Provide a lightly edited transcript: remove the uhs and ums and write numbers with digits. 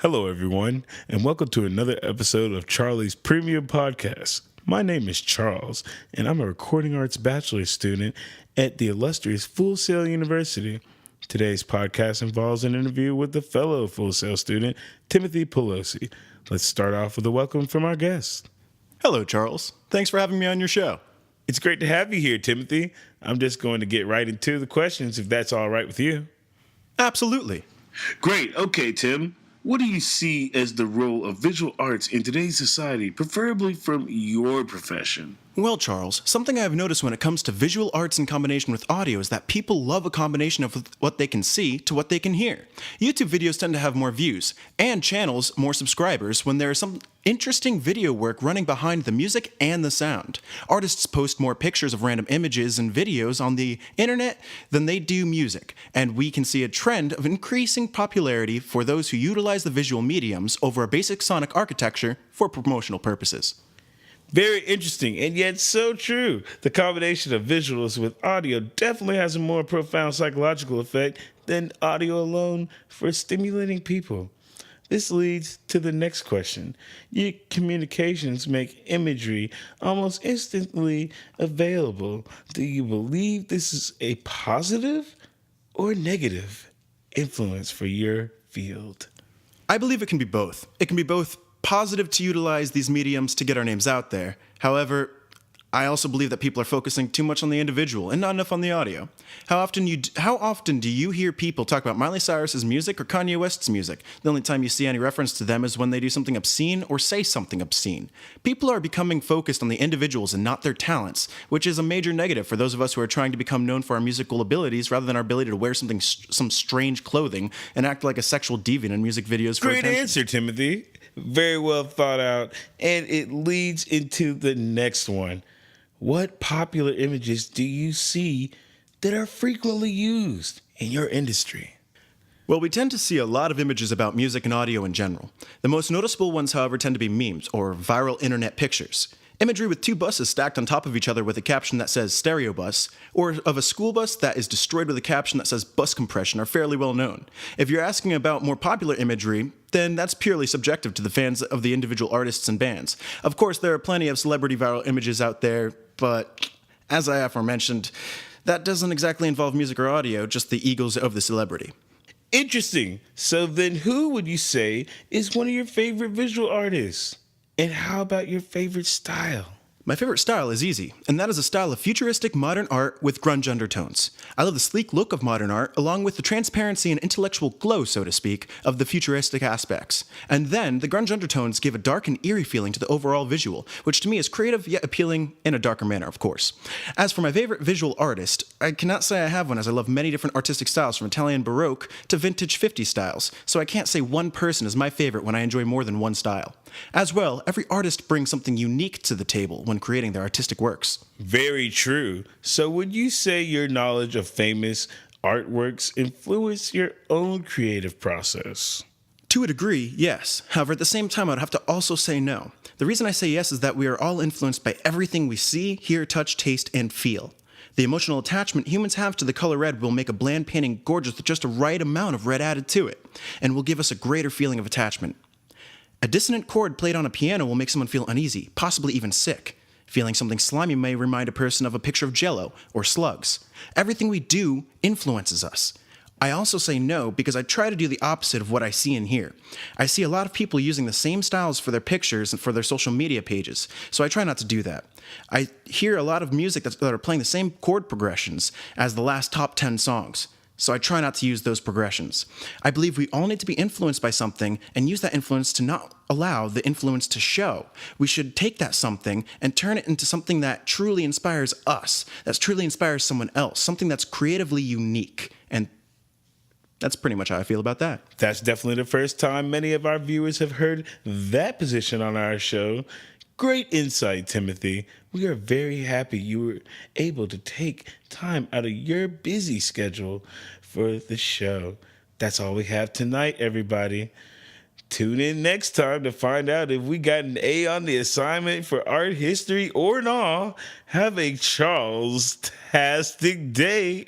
Hello, everyone, and welcome to another episode of Charlie's Premium Podcast. My name is Charles, and I'm a recording arts bachelor's student at the illustrious Full Sail University. Today's podcast involves an interview with the fellow Full Sail student, Timothy Pelosi. Let's start off with a welcome from our guest. Hello, Charles. Thanks for having me on your show. It's great to have you here, Timothy. I'm just going to get right into the questions, if that's all right with you. Absolutely. Great. Okay, Tim. What do you see as the role of visual arts in today's society, preferably from your profession? Well, Charles, something I've noticed when it comes to visual arts in combination with audio is that people love a combination of what they can see to what they can hear. YouTube videos tend to have more views, and channels more subscribers when there is some interesting video work running behind the music and the sound. Artists post more pictures of random images and videos on the internet than they do music, and we can see a trend of increasing popularity for those who utilize the visual mediums over a basic sonic architecture for promotional purposes. Very interesting, and yet so true. The combination of visuals with audio definitely has a more profound psychological effect than audio alone for stimulating people. This leads to the next question. Your communications make imagery almost instantly available. Do you believe this is a positive or negative influence for your field? I believe it can be both. It can be both positive to utilize these mediums to get our names out there. However, I also believe that people are focusing too much on the individual and not enough on the audio. How often do you hear people talk about Miley Cyrus's music or Kanye West's music? The only time you see any reference to them is when they do something obscene or say something obscene. People are becoming focused on the individuals and not their talents, which is a major negative for those of us who are trying to become known for our musical abilities rather than our ability to wear some strange clothing and act like a sexual deviant in music videos for Great attention. answer, Timothy. Very well thought out, and it leads into the next one. What popular images do you see that are frequently used in your industry? Well, we tend to see a lot of images about music and audio in general. The most noticeable ones, however, tend to be memes or viral internet pictures. Imagery with two buses stacked on top of each other with a caption that says stereo bus, or of a school bus that is destroyed with a caption that says bus compression are fairly well known. If you're asking about more popular imagery, then that's purely subjective to the fans of the individual artists and bands. Of course, there are plenty of celebrity viral images out there, but as I aforementioned, that doesn't exactly involve music or audio, just the egos of the celebrity. Interesting. So then who would you say is one of your favorite visual artists? And how about your favorite style? My favorite style is easy, and that is a style of futuristic modern art with grunge undertones. I love the sleek look of modern art, along with the transparency and intellectual glow, so to speak, of the futuristic aspects. And then, the grunge undertones give a dark and eerie feeling to the overall visual, which to me is creative yet appealing in a darker manner, of course. As for my favorite visual artist, I cannot say I have one, as I love many different artistic styles from Italian Baroque to vintage 50s styles, so I can't say one person is my favorite when I enjoy more than one style. As well, every artist brings something unique to the table when creating their artistic works. Very true. So would you say your knowledge of famous artworks influence your own creative process? To a degree, yes. However, at the same time, I'd have to also say no. The reason I say yes is that we are all influenced by everything we see, hear, touch, taste, and feel. The emotional attachment humans have to the color red will make a bland painting gorgeous with just a right amount of red added to it, and will give us a greater feeling of attachment. A dissonant chord played on a piano will make someone feel uneasy, possibly even sick. Feeling something slimy may remind a person of a picture of Jell-O or slugs. Everything we do influences us. I also say no because I try to do the opposite of what I see and hear. I see a lot of people using the same styles for their pictures and for their social media pages, so I try not to do that. I hear a lot of music that are playing the same chord progressions as the last top 10 songs, so I try not to use those progressions. I believe we all need to be influenced by something and use that influence to not allow the influence to show. We should take that something and turn it into something that truly inspires us, that truly inspires someone else, something that's creatively unique. And that's pretty much how I feel about that. That's definitely the first time many of our viewers have heard that position on our show. Great insight, Timothy. We are very happy you were able to take time out of your busy schedule for the show. That's all we have tonight, everybody. Tune in next time to find out if we got an A on the assignment for art history or not. Have a Charles-tastic day.